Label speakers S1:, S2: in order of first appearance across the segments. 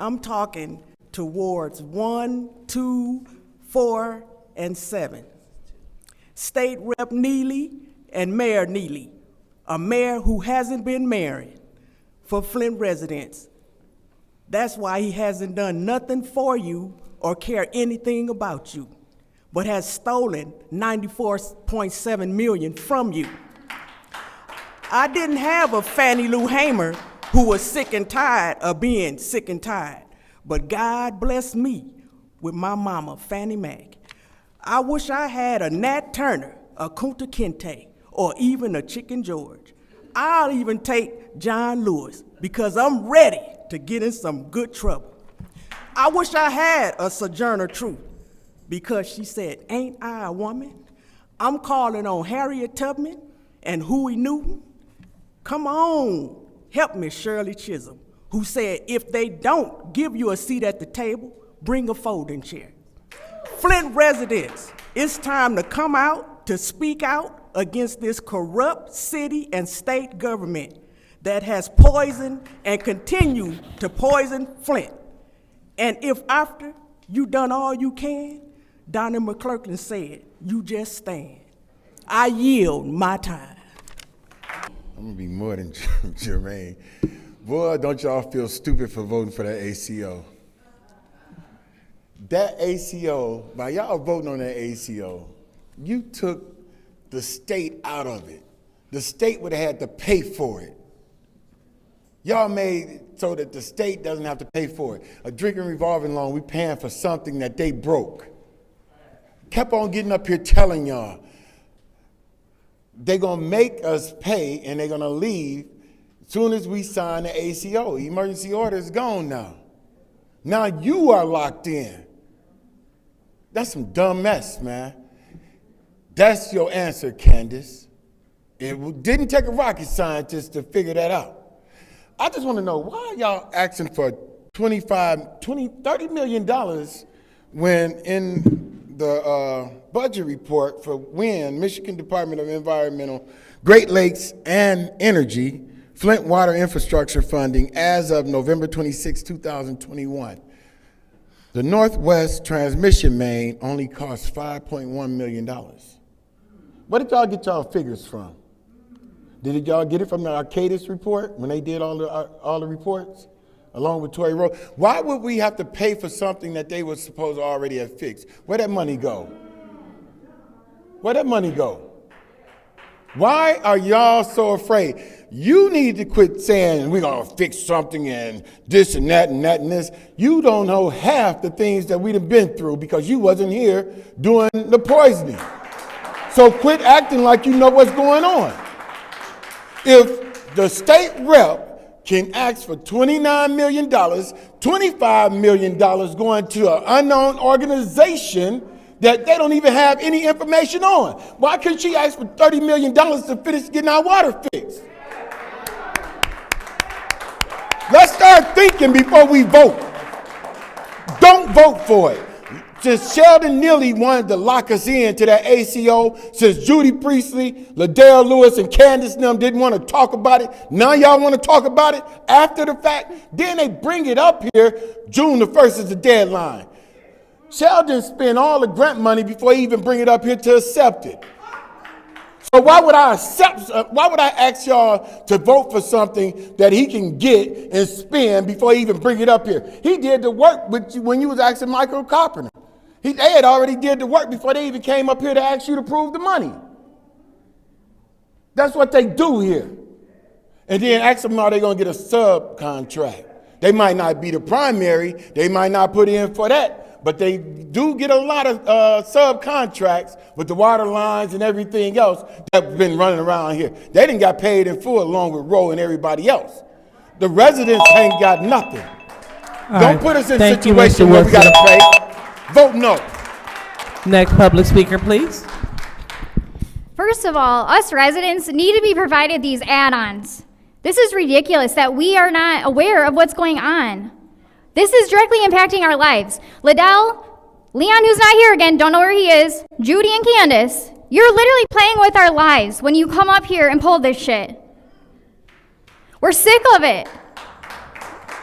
S1: I'm talking towards 1, 2, 4, and 7. State Rep Neely and Mayor Neely, a mayor who hasn't been married for Flint residents. That's why he hasn't done nothing for you or care anything about you, but has stolen $94.7 million from you. I didn't have a Fannie Lou Hamer who was sick and tired of being sick and tired, but God blessed me with my mama, Fannie Mac. I wish I had a Nat Turner, a Kunta Kinte, or even a Chicken George. I'll even take John Lewis because I'm ready to get in some good trouble. I wish I had a Sojourner Truth because she said, "Ain't I a woman?" I'm calling on Harriet Tubman and Huey Newton. Come on, help me, Shirley Chisholm, who said, if they don't give you a seat at the table, bring a folding chair. Flint residents, it's time to come out to speak out against this corrupt city and state government that has poisoned and continue to poison Flint. And if after you done all you can, Donnie McClurkin said, you just stand. I yield my time.
S2: I'm gonna be more than Jermaine. Boy, don't y'all feel stupid for voting for that ACO. That ACO, by y'all voting on that ACO, you took the state out of it. The state would have had to pay for it. Y'all made it so that the state doesn't have to pay for it. A drinking revolving loan, we paying for something that they broke. Kept on getting up here telling y'all, they're gonna make us pay and they're gonna leave as soon as we sign the ACO. Emergency order is gone now. Now you are locked in. That's some dumb mess, man. That's your answer, Candace. It didn't take a rocket scientist to figure that out. I just want to know, why y'all asking for $30 million when in the budget report for WIN, Michigan Department of Environmental, Great Lakes and Energy, Flint Water Infrastructure Funding as of November 26, 2021. The Northwest Transmission Main only costs $5.1 million. Where did y'all get y'all figures from? Did y'all get it from the Arcadis report when they did all the reports, along with Tory Road? Why would we have to pay for something that they were supposed to already have fixed? Where'd that money go? Where'd that money go? Why are y'all so afraid? You need to quit saying we're gonna fix something and this and that and that and this. You don't know half the things that we've been through because you wasn't here doing the poisoning. So quit acting like you know what's going on. If the state rep can ask for $29 million, $25 million going to an unknown organization that they don't even have any information on, why couldn't she ask for $30 million to finish getting our water fixed? Let's start thinking before we vote. Don't vote for it. Since Sheldon Neely wanted to lock us in to that ACO, since Judy Priestley, Ladell Lewis, and Candace and them didn't want to talk about it, now y'all want to talk about it after the fact, then they bring it up here, June the 1st is the deadline. Sheldon spent all the grant money before he even bring it up here to accept it. So why would I ask y'all to vote for something that he can get and spend before he even bring it up here? He did the work with you when you was asking Michael Carpenter. They had already did the work before they even came up here to ask you to prove the money. That's what they do here. And then ask them, are they going to get a subcontract? They might not be the primary. They might not put in for that. But they do get a lot of subcontracts with the water lines and everything else that's been running around here. They didn't got paid in full along with Roe and everybody else. The residents ain't got nothing. Don't put us in a situation where we got to pay. Vote no.
S3: Next public speaker, please.
S4: First of all, us residents need to be provided these add-ons. This is ridiculous that we are not aware of what's going on. This is directly impacting our lives. Liddell, Leon, who's not here again, don't know where he is, Judy and Candace, you're literally playing with our lives when you come up here and pull this shit. We're sick of it.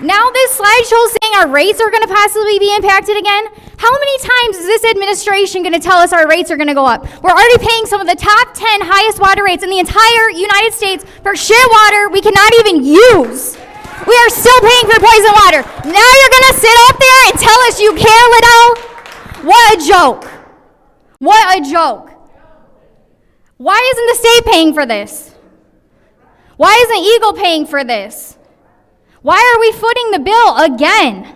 S4: Now this slideshow saying our rates are going to possibly be impacted again. How many times is this administration going to tell us our rates are going to go up? We're already paying some of the top 10 highest water rates in the entire United States for shit water we cannot even use. We are still paying for poison water. Now you're going to sit up there and tell us you care, Liddell? What a joke. What a joke. Why isn't the state paying for this? Why isn't Eagle paying for this? Why are we footing the bill again?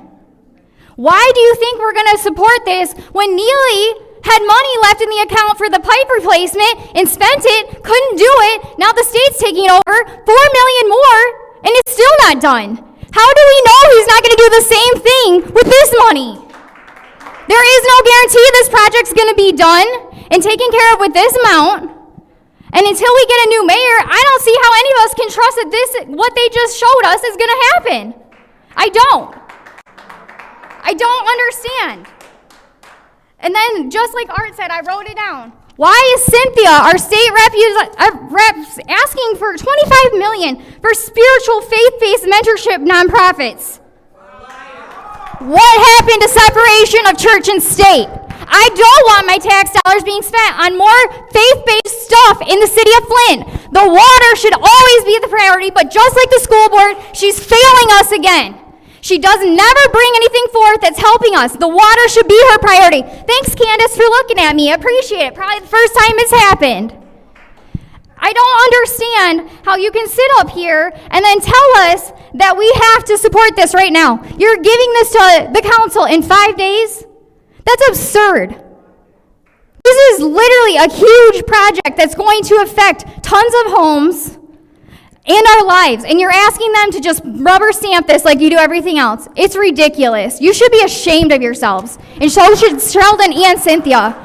S4: Why do you think we're going to support this when Neely had money left in the account for the pipe replacement and spent it, couldn't do it, now the state's taking over, $4 million more, and it's still not done? How do we know he's not going to do the same thing with this money? There is no guarantee this project's going to be done and taken care of with this amount. And until we get a new mayor, I don't see how any of us can trust that what they just showed us is going to happen. I don't understand. And then, just like Art said, I wrote it down. Why is Cynthia, our state rep, asking for $25 million for spiritual faith-based mentorship nonprofits? What happened to separation of church and state? I don't want my tax dollars being spent on more faith-based stuff in the city of Flint. The water should always be the priority, but just like the school board, she's failing us again. She does never bring anything forth that's helping us. The water should be her priority. Thanks, Candace, for looking at me. I appreciate it. Probably the first time it's happened. I don't understand how you can sit up here and then tell us that we have to support this right now. You're giving this to the council in 5 days? That's absurd. This is literally a huge project that's going to affect tons of homes in our lives, and you're asking them to just rubber stamp this like you do everything else. It's ridiculous. You should be ashamed of yourselves, and so should Sheldon and Cynthia.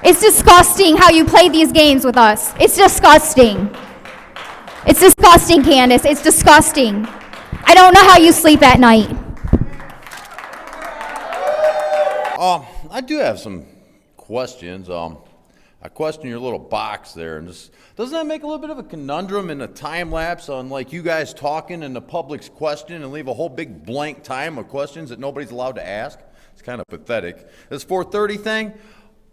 S4: It's disgusting how you play these games with us. It's disgusting. It's disgusting, Candace. It's disgusting. I don't know how you sleep at night.
S5: I do have some questions. I question your little box there, and just doesn't that make a little bit of a conundrum in a time lapse on like you guys talking and the public's question and leave a whole big blank time of questions that nobody's allowed to ask? It's kind of pathetic. This 4:30 thing,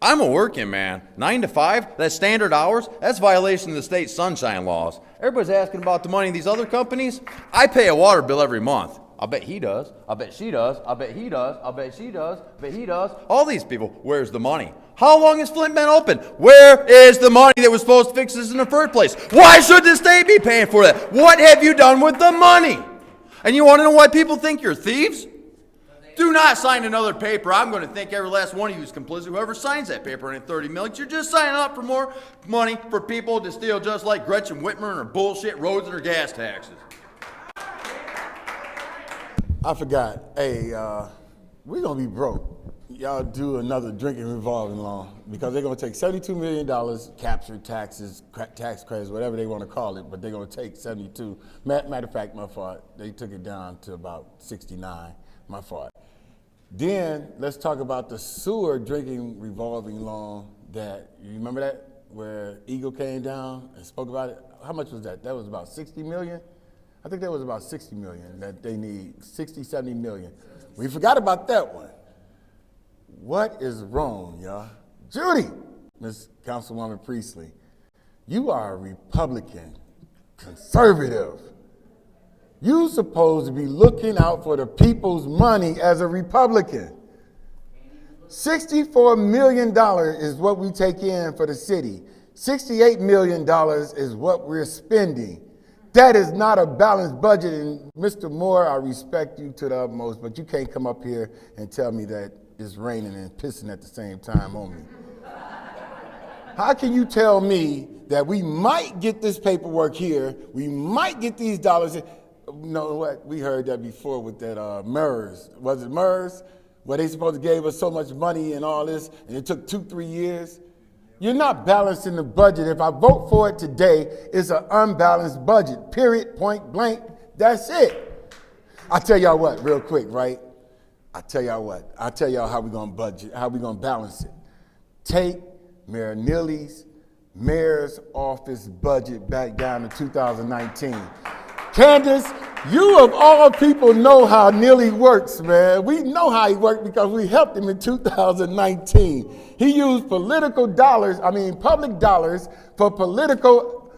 S5: I'm a working man. 9 to 5, that's standard hours. That's violation of the state sunshine laws. Everybody's asking about the money of these other companies. I pay a water bill every month. I bet he does. I bet she does. I bet he does. I bet she does. I bet he does. All these people. Where's the money? How long has Flint been open? Where is the money that was supposed to fix this in the first place? Why should the state be paying for that? What have you done with the money? And you want to know why people think you're thieves? Do not sign another paper. I'm going to think every last one of you is complicit. Whoever signs that paper in 30 million, you're just signing up for more money for people to steal just like Gretchen Whitmer and her bullshit roads and her gas taxes.
S2: I forgot. Hey, we're going to be broke. Y'all do another drinking revolving loan because they're going to take $72 million, capture taxes, tax credits, whatever they want to call it, but they're going to take 72. Matter of fact, my fault. They took it down to about 69. My fault. Then let's talk about the sewer drinking revolving loan that, you remember that, where Eagle came down and spoke about it? How much was that? That was about 60 million? I think that was about 60 million that they need, 60, 70 million. We forgot about that one. What is wrong, y'all? Judy, Miss Councilwoman Priestley, you are a Republican, conservative. You supposed to be looking out for the people's money as a Republican. $64 million is what we take in for the city. $68 million is what we're spending. That is not a balanced budget. And Mr. Moore, I respect you to the utmost, but you can't come up here and tell me that it's raining and pissing at the same time on me. How can you tell me that we might get this paperwork here, we might get these dollars? You know what? We heard that before with that MERS. Was it MERS? Where they supposed to gave us so much money and all this, and it took 2-3 years? You're not balancing the budget. If I vote for it today, it's an unbalanced budget, period, point blank. That's it. I tell y'all what, real quick, right? I tell y'all how we're going to budget, how we're going to balance it. Take Mayor Neely's mayor's office budget back down to 2019. Candace, You of all people know how Neely works, man. We know how he worked because we helped him in 2019. He used public dollars for political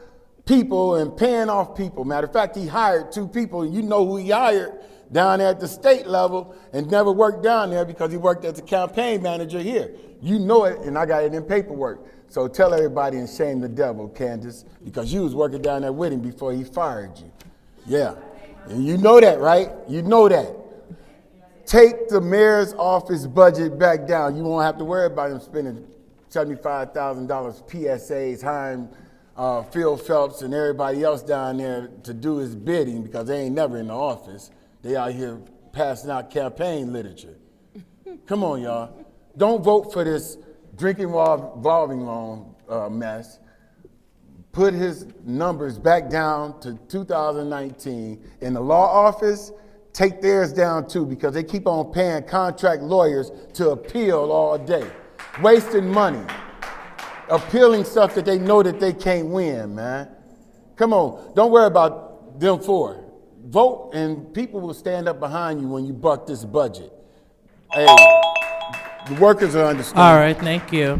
S2: people and paying off people. Matter of fact, he hired 2 people, and you know who he hired down there at the state level and never worked down there because he worked as a campaign manager here. You know it, and I got it in paperwork. So tell everybody and shame the devil, Candace, because you was working down there with him before he fired you. Yeah. And you know that, right? You know that. Take the mayor's office budget back down. You won't have to worry about him spending $75,000 PSAs, hiring Phil Phelps and everybody else down there to do his bidding because they ain't never in the office. They out here passing out campaign literature. Come on, y'all. Don't vote for this drinking revolving loan mess. Put his numbers back down to 2019. In the law office, take theirs down too because they keep on paying contract lawyers to appeal all day, wasting money, appealing stuff that they know that they can't win, man. Come on, don't worry about them 4. Vote and people will stand up behind you when you buck this budget. Hey, the workers are understanding.
S3: All right, thank you.